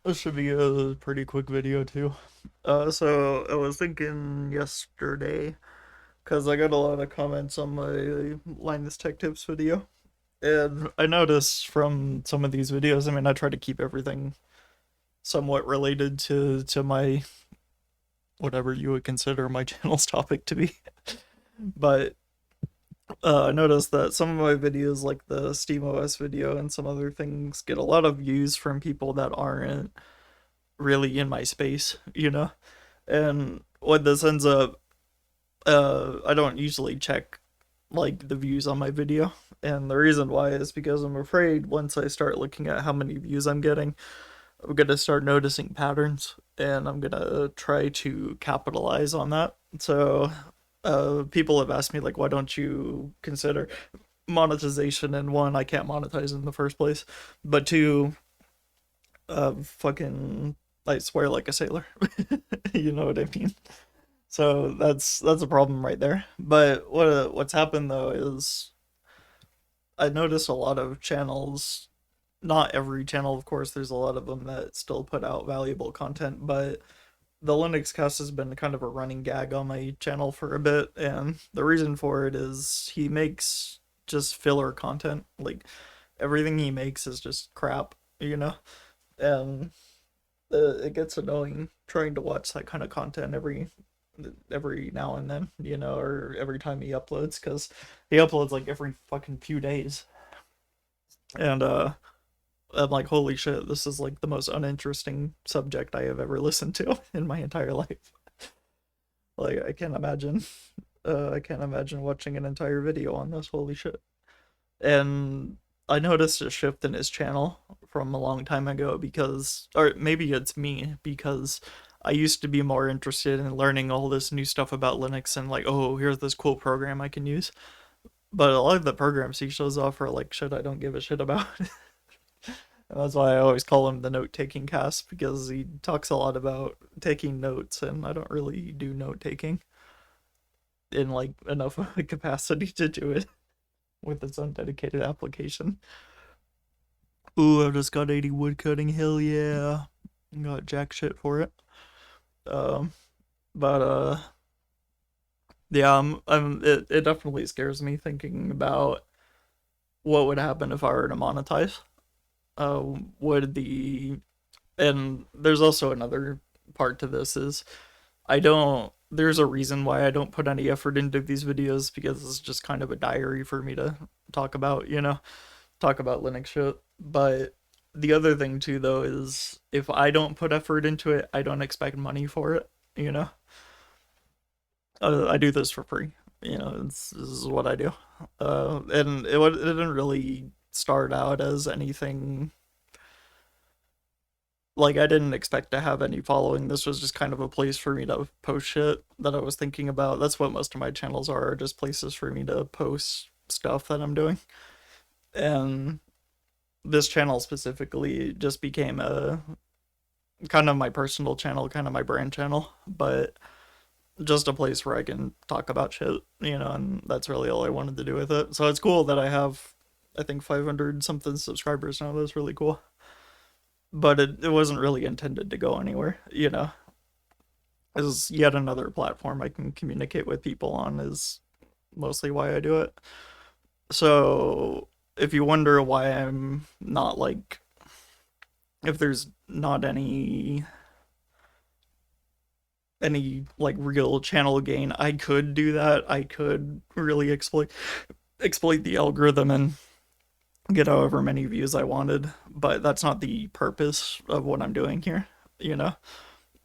This should be a pretty quick video too. So I was thinking yesterday, because I got a lot of comments on my Linus Tech Tips video, and I noticed from some of these videos, I mean, I try to keep everything somewhat related to my, whatever you would consider my channel's topic to be. But I noticed that some of my videos, like the SteamOS video and some other things, get a lot of views from people that aren't really in my space, you know? And when this ends up, I don't usually check like the views on my video. And the reason why is because I'm afraid once I start looking at how many views I'm getting, I'm gonna start noticing patterns and I'm gonna try to capitalize on that. So people have asked me like, why don't you consider monetization? And one, I can't monetize in the first place, but two, fucking, I swear like a sailor. You know what I mean? So that's a problem right there. But what's happened though is I notice a lot of channels, not every channel, of course, there's a lot of them that still put out valuable content, but the Linux cast has been kind of a running gag on my channel for a bit, and the reason for it is he makes just filler content. Like everything he makes is just crap, you know? And it gets annoying trying to watch that kind of content every now and then, you know, or every time he uploads, because he uploads like every fucking few days. And I'm like, holy shit, this is like the most uninteresting subject I have ever listened to in my entire life. Like I can't imagine watching an entire video on this. Holy shit. And I noticed a shift in his channel from a long time ago because, or maybe it's me, because I used to be more interested in learning all this new stuff about Linux and like, oh, here's this cool program I can use. But a lot of the programs he shows off are like shit I don't give a shit about. And that's why I always call him the note taking cast, because he talks a lot about taking notes, and I don't really do note taking in like enough of a capacity to do it with its own dedicated application. Ooh, I've just got 80 wood cutting. Hell yeah. Got jack shit for it. Um, but yeah, it definitely scares me thinking about what would happen if I were to monetize. Would the and there's also another part to this is I don't. There's a reason why I don't put any effort into these videos, because it's just kind of a diary for me to talk about, you know, talk about Linux shit. But the other thing too, though, is if I don't put effort into it, I don't expect money for it, you know. I do this for free, you know. This is what I do, and it didn't really start out as anything. Like I didn't expect to have any following. This was just kind of a place for me to post shit that I was thinking about. That's what most of my channels are, just places for me to post stuff that I'm doing. And this channel specifically just became a kind of my personal channel, kind of my brand channel, but just a place where I can talk about shit, you know, and that's really all I wanted to do with it. So it's cool that I have, I think, 500 something subscribers now. That's really cool. But it wasn't really intended to go anywhere, you know. Is yet another platform I can communicate with people on, is mostly why I do it. So if you wonder why I'm not like, if there's not any like real channel gain, I could do that. I could really exploit the algorithm and get however many views I wanted, but that's not the purpose of what I'm doing here, you know.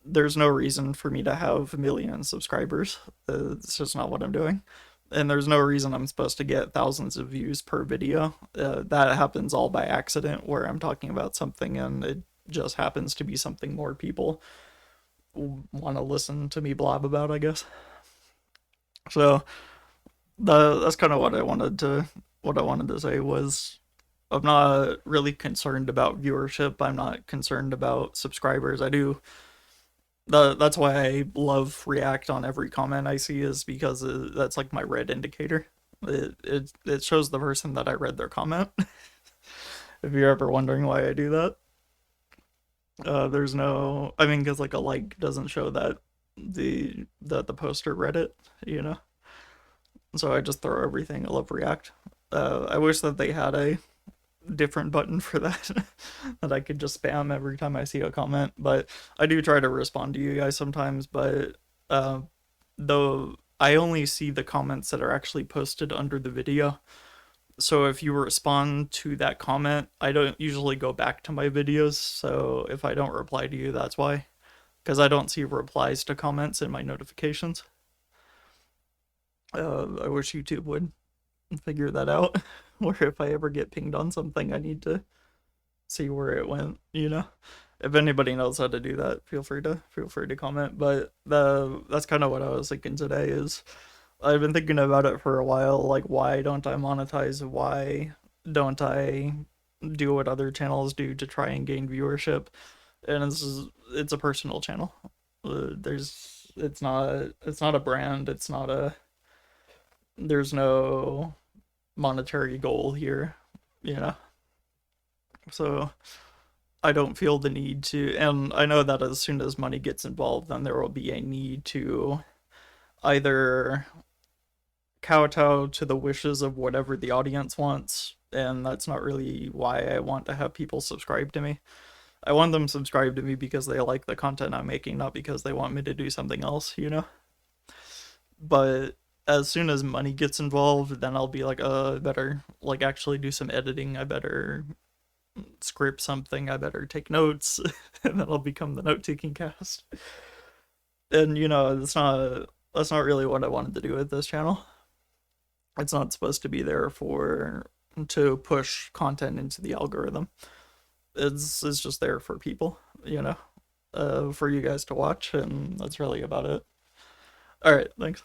There's no reason for me to have a million subscribers. It's just not what I'm doing. And there's no reason I'm supposed to get thousands of views per video. That happens all by accident, where I'm talking about something and it just happens to be something more people want to listen to me blob about, I guess. So that's kind of what I wanted to say was I'm not really concerned about viewership. I'm not concerned about subscribers. I do that's why I love React on every comment I see, is because that's like my red indicator. It shows the person that I read their comment. If you're ever wondering why I do that. There's no, I mean, because like a like doesn't show that the poster read it, you know. So I just throw everything. I love React. I wish that they had a different button for that that I could just spam every time I see a comment. But I do try to respond to you guys sometimes. But uh, though I only see the comments that are actually posted under the video. So if you respond to that comment, I don't usually go back to my videos. So if I don't reply to you, that's why. Because I don't see replies to comments in my notifications. I wish YouTube would figure that out. Where if I ever get pinged on something, I need to see where it went. You know, if anybody knows how to do that, feel free to comment. But that's kind of what I was thinking today. Is I've been thinking about it for a while. Like, why don't I monetize? Why don't I do what other channels do to try and gain viewership? And it's a personal channel. There's it's not a brand. It's not a there's no monetary goal here, you know. So I don't feel the need to, and I know that as soon as money gets involved, then there will be a need to either kowtow to the wishes of whatever the audience wants, and that's not really why I want to have people subscribe to me. I want them subscribed to me because they like the content I'm making, not because they want me to do something else, you know? But as soon as money gets involved, then I'll be like, I better like actually do some editing. I better script something. I better take notes, and then I'll become the note-taking cast. And you know, that's not really what I wanted to do with this channel. It's not supposed to be there for to push content into the algorithm. It's just there for people, you know, for you guys to watch, and that's really about it. All right, thanks.